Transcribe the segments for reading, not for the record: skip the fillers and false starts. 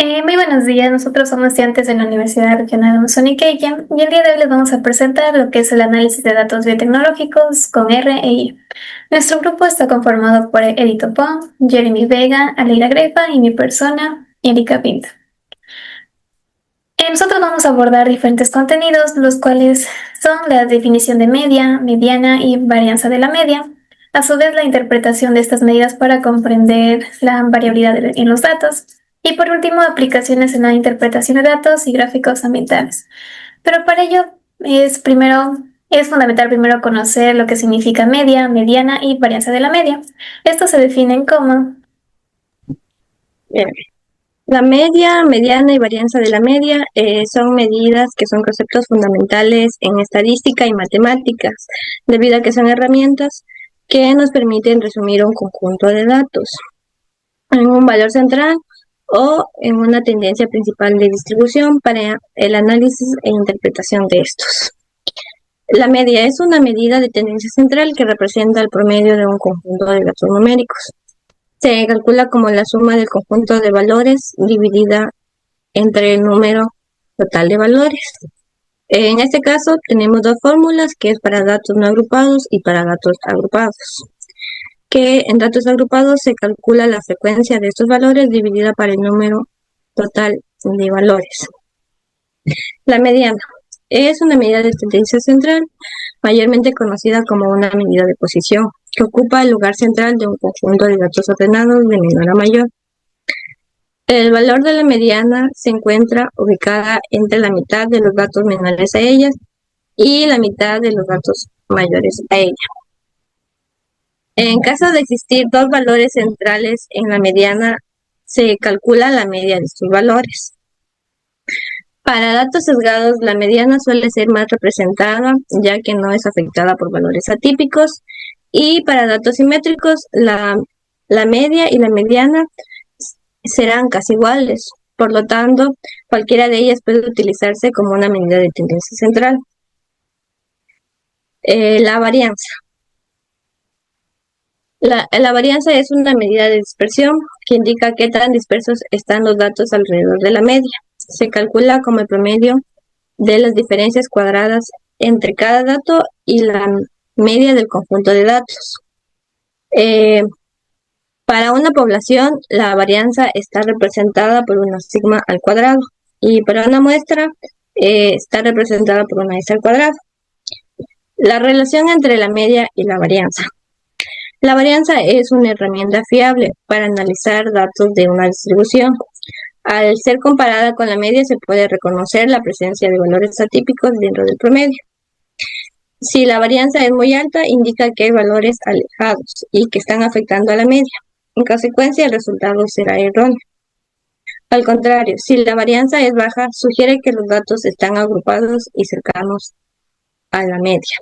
Muy buenos días, nosotros somos estudiantes de la Universidad Regional Amazónica y el día de hoy les vamos a presentar lo que es el análisis de datos biotecnológicos con R e I. Nuestro grupo está conformado por Edito Pong, Jeremy Vega, Aleida Grefa y mi persona, Erika Pinto. Nosotros vamos a abordar diferentes contenidos, los cuales son la definición de media, mediana y varianza de la media, a su vez la interpretación de estas medidas para comprender la variabilidad en los datos, y por último aplicaciones en la interpretación de datos y gráficos ambientales. Pero para ello es fundamental primero conocer lo que significa media, mediana y varianza de la media. Estos se definen como Bien. La media, mediana y varianza de la media son medidas que son conceptos fundamentales en estadística y matemáticas, debido a que son herramientas que nos permiten resumir un conjunto de datos en un valor central o en una tendencia principal de distribución para el análisis e interpretación de estos. La media es una medida de tendencia central que representa el promedio de un conjunto de datos numéricos. Se calcula como la suma del conjunto de valores dividida entre el número total de valores. En este caso tenemos dos fórmulas, que es para datos no agrupados y para datos agrupados. Que en datos agrupados se calcula la frecuencia de estos valores dividida para el número total de valores. La mediana es una medida de tendencia central, mayormente conocida como una medida de posición, que ocupa el lugar central de un conjunto de datos ordenados de menor a mayor. El valor de la mediana se encuentra ubicada entre la mitad de los datos menores a ella y la mitad de los datos mayores a ella. En caso de existir dos valores centrales en la mediana, se calcula la media de estos valores. Para datos sesgados, la mediana suele ser más representada, ya que no es afectada por valores atípicos, y para datos simétricos, la media y la mediana serán casi iguales. Por lo tanto, cualquiera de ellas puede utilizarse como una medida de tendencia central. La varianza. La varianza es una medida de dispersión que indica qué tan dispersos están los datos alrededor de la media. Se calcula como el promedio de las diferencias cuadradas entre cada dato y la media del conjunto de datos. Para una población, la varianza está representada por una sigma al cuadrado, y para una muestra está representada por una s al cuadrado. La relación entre la media y la varianza. La varianza es una herramienta fiable para analizar datos de una distribución. Al ser comparada con la media, se puede reconocer la presencia de valores atípicos dentro del promedio. Si la varianza es muy alta, indica que hay valores alejados y que están afectando a la media. En consecuencia, el resultado será erróneo. Al contrario, si la varianza es baja, sugiere que los datos están agrupados y cercanos a la media.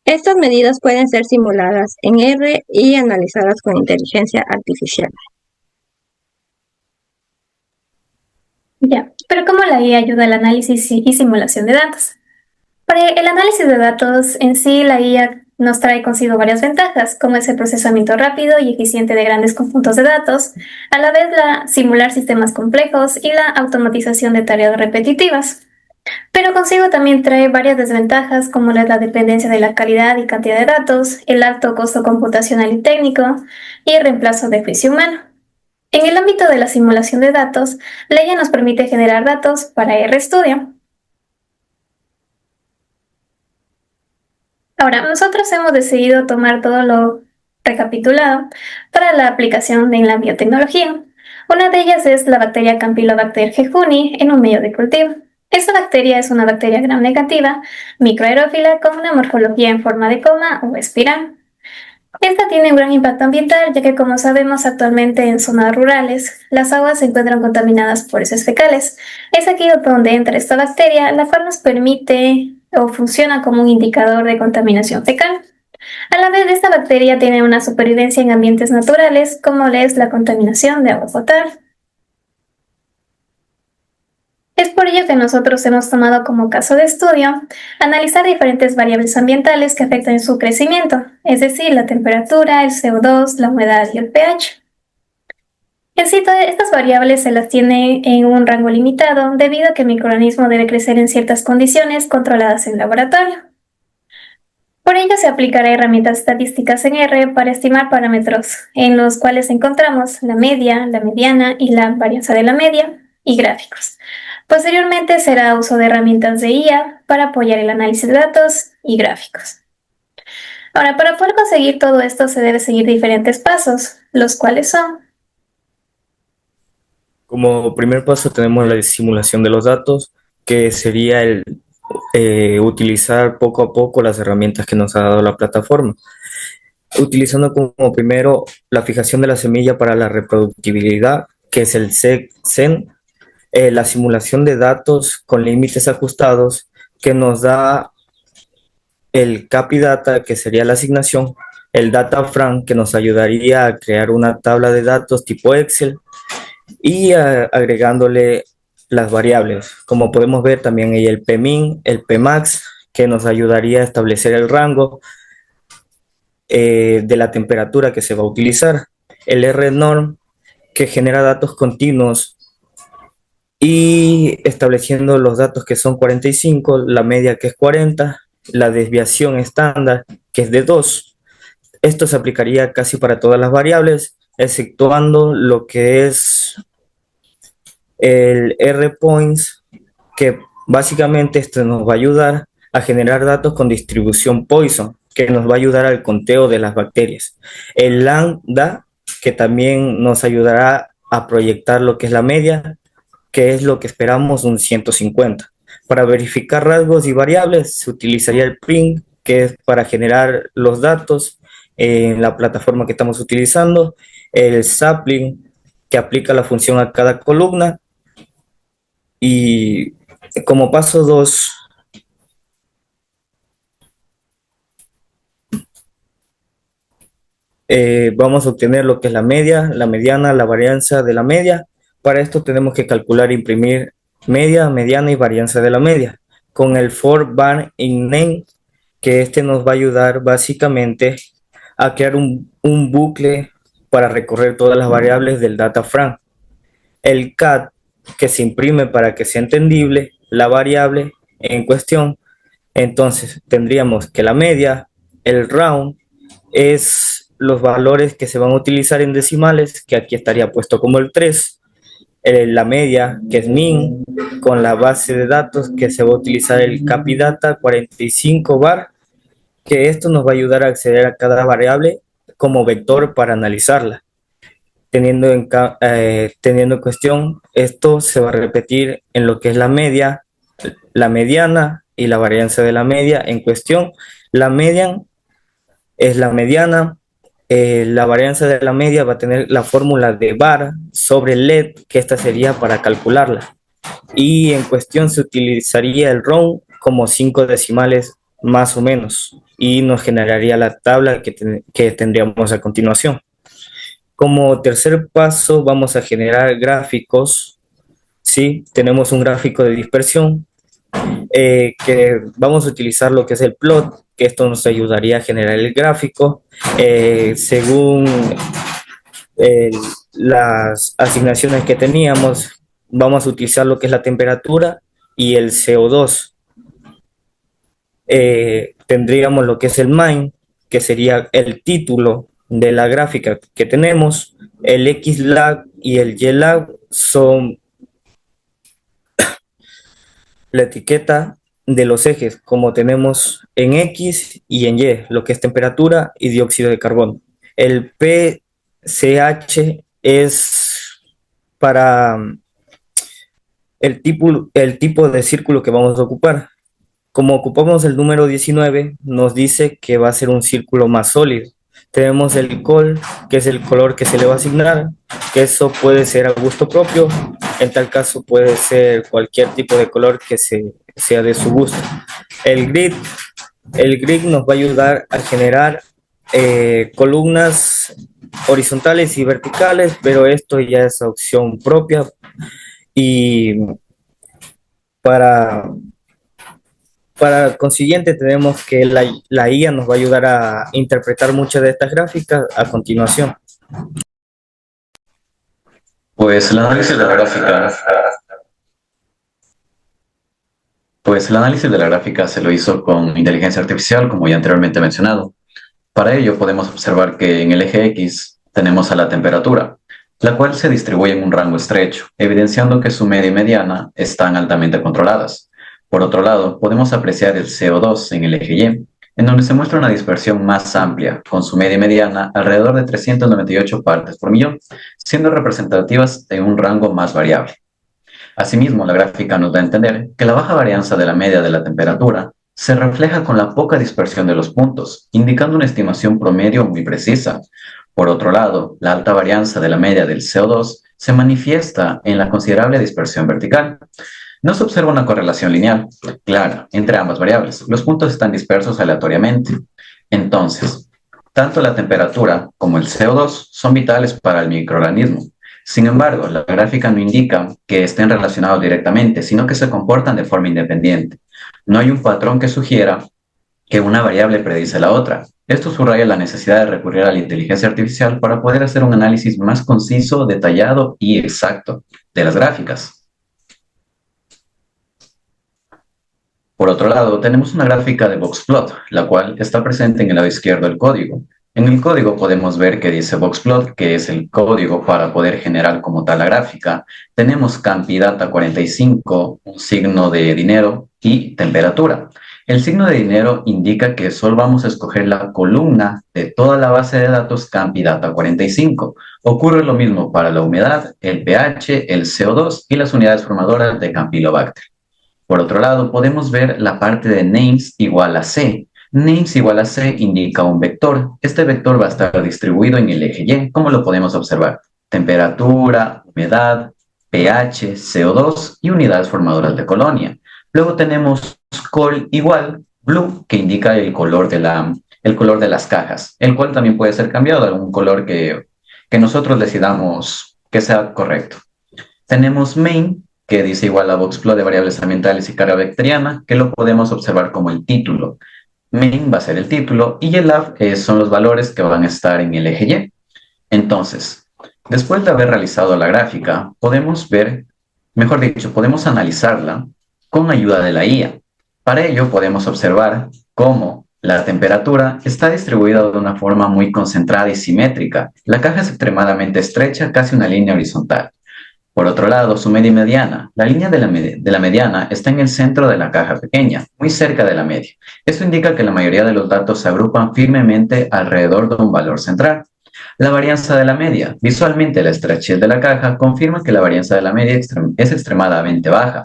Estas medidas pueden ser simuladas en R y analizadas con inteligencia artificial. ya, pero ¿cómo la IA ayuda al análisis y simulación de datos? Para el análisis de datos en sí, la IA nos trae consigo varias ventajas, como es el procesamiento rápido y eficiente de grandes conjuntos de datos, a la vez la simular sistemas complejos y la automatización de tareas repetitivas. Pero consigo también trae varias desventajas, como la dependencia de la calidad y cantidad de datos, el alto costo computacional y técnico, y el reemplazo de juicio humano. En el ámbito de la simulación de datos, la IA nos permite generar datos para RStudio. Ahora, nosotros hemos decidido tomar todo lo recapitulado para la aplicación en la biotecnología. Una de ellas es la bacteria Campylobacter jejuni en un medio de cultivo. Esta bacteria es una bacteria gram negativa, microaerófila con una morfología en forma de coma o espiral. Esta tiene un gran impacto ambiental, ya que como sabemos actualmente en zonas rurales, las aguas se encuentran contaminadas por heces fecales. Es aquí donde entra esta bacteria, la cual nos permite o funciona como un indicador de contaminación fecal. A la vez, esta bacteria tiene una supervivencia en ambientes naturales, como lo es la contaminación de agua potable. Es por ello que nosotros hemos tomado como caso de estudio analizar diferentes variables ambientales que afectan su crecimiento, es decir, la temperatura, el CO2, la humedad y el pH. Y así estas variables se las tiene en un rango limitado debido a que el microorganismo debe crecer en ciertas condiciones controladas en laboratorio. Por ello se aplicará herramientas estadísticas en R para estimar parámetros, en los cuales encontramos la media, la mediana y la varianza de la media, y gráficos. Posteriormente será uso de herramientas de IA para apoyar el análisis de datos y gráficos. Ahora, para poder conseguir todo esto se debe seguir diferentes pasos, los cuales son: Como primer paso tenemos la simulación de los datos, que sería el utilizar poco a poco las herramientas que nos ha dado la plataforma, utilizando como primero la fijación de la semilla para la reproductibilidad, que es el SEC-SEN, la simulación de datos con límites ajustados, que nos da el CAPI-Data, que sería la asignación, el DataFrame, que nos ayudaría a crear una tabla de datos tipo Excel, y agregándole las variables. Como podemos ver también hay el PMIN, el PMAX, que nos ayudaría a establecer el rango de la temperatura que se va a utilizar, el RNorm, que genera datos continuos y estableciendo los datos que son 45, la media que es 40, la desviación estándar que es de 2. Esto se aplicaría casi para todas las variables, exceptuando lo que es el R-Points, que básicamente esto nos va a ayudar a generar datos con distribución Poisson, que nos va a ayudar al conteo de las bacterias. El lambda, que también nos ayudará a proyectar lo que es la media, que es lo que esperamos, un 150. Para verificar rasgos y variables se utilizaría el print, que es para generar los datos en la plataforma que estamos utilizando, el sapling, que aplica la función a cada columna, y como paso 2, vamos a obtener lo que es la media, la mediana, la varianza de la media. Para esto tenemos que calcular e imprimir media, mediana y varianza de la media con el for var in name, que este nos va a ayudar básicamente a crear un bucle para recorrer todas las variables del data frame. El cat, que se imprime para que sea entendible la variable en cuestión. Entonces tendríamos que la media, el round, es los valores que se van a utilizar en decimales, que aquí estaría puesto como el 3, la media, que es min, con la base de datos que se va a utilizar el capidata 45 bar, que esto nos va a ayudar a acceder a cada variable como vector para analizarla. Teniendo en cuestión, esto se va a repetir en lo que es la media, la mediana y la varianza de la media en cuestión. La median es la mediana, la varianza de la media va a tener la fórmula de bar sobre LED, que esta sería para calcularla. Y en cuestión se utilizaría el round como 5 decimales más o menos, y nos generaría la tabla que tendríamos a continuación. Como tercer paso vamos a generar gráficos, ¿sí? Tenemos un gráfico de dispersión, que vamos a utilizar lo que es el plot, que esto nos ayudaría a generar el gráfico según las asignaciones que teníamos. Vamos a utilizar lo que es la temperatura y el CO2. Tendríamos lo que es el main, que sería el título de la gráfica que tenemos. El X-lag y el Y-lag son la etiqueta de los ejes, como tenemos en X y en Y, lo que es temperatura y dióxido de carbono. El PCH es para el tipo de círculo que vamos a ocupar. Como ocupamos el número 19, nos dice que va a ser un círculo más sólido. Tenemos el col, que es el color que se le va a asignar, que eso puede ser a gusto propio. En tal caso puede ser cualquier tipo de color que sea de su gusto. El grid nos va a ayudar a generar columnas horizontales y verticales, pero esto ya es opción propia. Y para consiguiente, tenemos que la IA nos va a ayudar a interpretar muchas de estas gráficas a continuación. Pues el análisis de la gráfica, pues el análisis de la gráfica se lo hizo con inteligencia artificial, como ya anteriormente mencionado. Para ello podemos observar que en el eje X tenemos a la temperatura, la cual se distribuye en un rango estrecho, evidenciando que su media y mediana están altamente controladas. Por otro lado, podemos apreciar el CO2 en el eje Y, en donde se muestra una dispersión más amplia, con su media y mediana alrededor de 398 partes por millón, siendo representativas en un rango más variable. Asimismo, la gráfica nos da a entender que la baja varianza de la media de la temperatura se refleja con la poca dispersión de los puntos, indicando una estimación promedio muy precisa. Por otro lado, la alta varianza de la media del CO2 se manifiesta en la considerable dispersión vertical. No se observa una correlación lineal clara entre ambas variables. Los puntos están dispersos aleatoriamente. Entonces, tanto la temperatura como el CO2 son vitales para el microorganismo. Sin embargo, la gráfica no indica que estén relacionados directamente, sino que se comportan de forma independiente. No hay un patrón que sugiera que una variable predice la otra. Esto subraya la necesidad de recurrir a la inteligencia artificial para poder hacer un análisis más conciso, detallado y exacto de las gráficas. Por otro lado, tenemos una gráfica de boxplot, la cual está presente en el lado izquierdo del código. En el código podemos ver que dice boxplot, que es el código para poder generar como tal la gráfica. Tenemos campidata 45, un signo de dinero y temperatura. El signo de dinero indica que solo vamos a escoger la columna de toda la base de datos campidata 45. Ocurre lo mismo para la humedad, el pH, el CO2 y las unidades formadoras de Campylobacter. Por otro lado, podemos ver la parte de names igual a C. Names igual a C indica un vector. Este vector va a estar distribuido en el eje Y, como lo podemos observar. Temperatura, humedad, pH, CO2 y unidades formadoras de colonia. Luego tenemos col igual blue, que indica el color de las cajas, el cual también puede ser cambiado a algún color que nosotros decidamos que sea correcto. Tenemos main, que dice igual a boxplot de variables ambientales y carga bacteriana, que lo podemos observar como el título. Main va a ser el título y el lab son los valores que van a estar en el eje Y. Entonces, después de haber realizado la gráfica, podemos ver, mejor dicho, podemos analizarla con ayuda de la IA. Para ello podemos observar cómo la temperatura está distribuida de una forma muy concentrada y simétrica. La caja es extremadamente estrecha, casi una línea horizontal. Por otro lado, su media y mediana. La línea de la mediana está en el centro de la caja pequeña, muy cerca de la media. Esto indica que la mayoría de los datos se agrupan firmemente alrededor de un valor central. La varianza de la media. Visualmente, la estrechez de la caja confirma que la varianza de la media es extremadamente baja.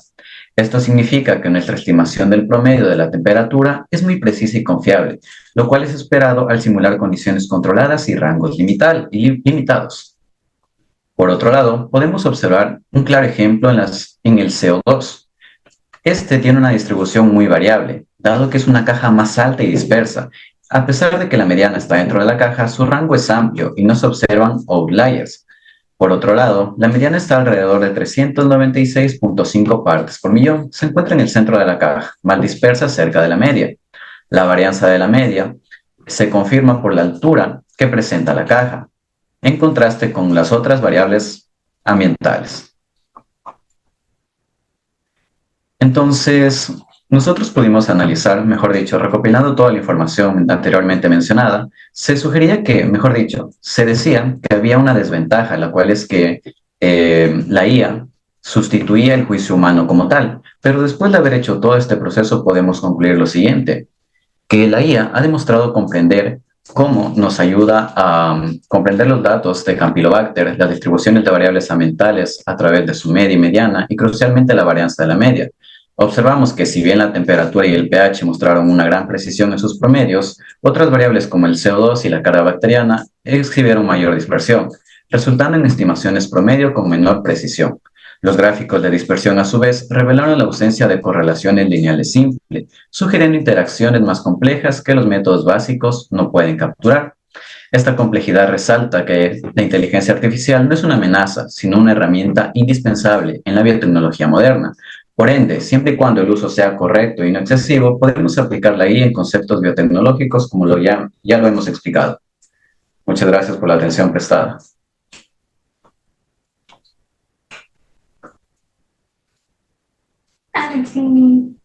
Esto significa que nuestra estimación del promedio de la temperatura es muy precisa y confiable, lo cual es esperado al simular condiciones controladas y rangos limitados. Por otro lado, podemos observar un claro ejemplo en el CO2. Este tiene una distribución muy variable, dado que es una caja más alta y dispersa. A pesar de que la mediana está dentro de la caja, su rango es amplio y no se observan outliers. Por otro lado, la mediana está alrededor de 396.5 partes por millón. Se encuentra en el centro de la caja, más dispersa cerca de la media. La varianza de la media se confirma por la altura que presenta la caja, en contraste con las otras variables ambientales. Entonces, nosotros pudimos analizar, mejor dicho, recopilando toda la información anteriormente mencionada, se sugería que, mejor dicho, se decía que había una desventaja, la cual es que la IA sustituía el juicio humano como tal. Pero después de haber hecho todo este proceso, podemos concluir lo siguiente, que la IA ha demostrado comprender cómo nos ayuda a comprender los datos de Campylobacter, las distribuciones de variables ambientales a través de su media y mediana y crucialmente la varianza de la media. Observamos que si bien la temperatura y el pH mostraron una gran precisión en sus promedios, otras variables como el CO2 y la carga bacteriana exhibieron mayor dispersión, resultando en estimaciones promedio con menor precisión. Los gráficos de dispersión, a su vez, revelaron la ausencia de correlaciones lineales simples, sugiriendo interacciones más complejas que los métodos básicos no pueden capturar. Esta complejidad resalta que la inteligencia artificial no es una amenaza, sino una herramienta indispensable en la biotecnología moderna. Por ende, siempre y cuando el uso sea correcto y no excesivo, podemos aplicar la IA en conceptos biotecnológicos como ya lo hemos explicado. Muchas gracias por la atención prestada. Ah, sí.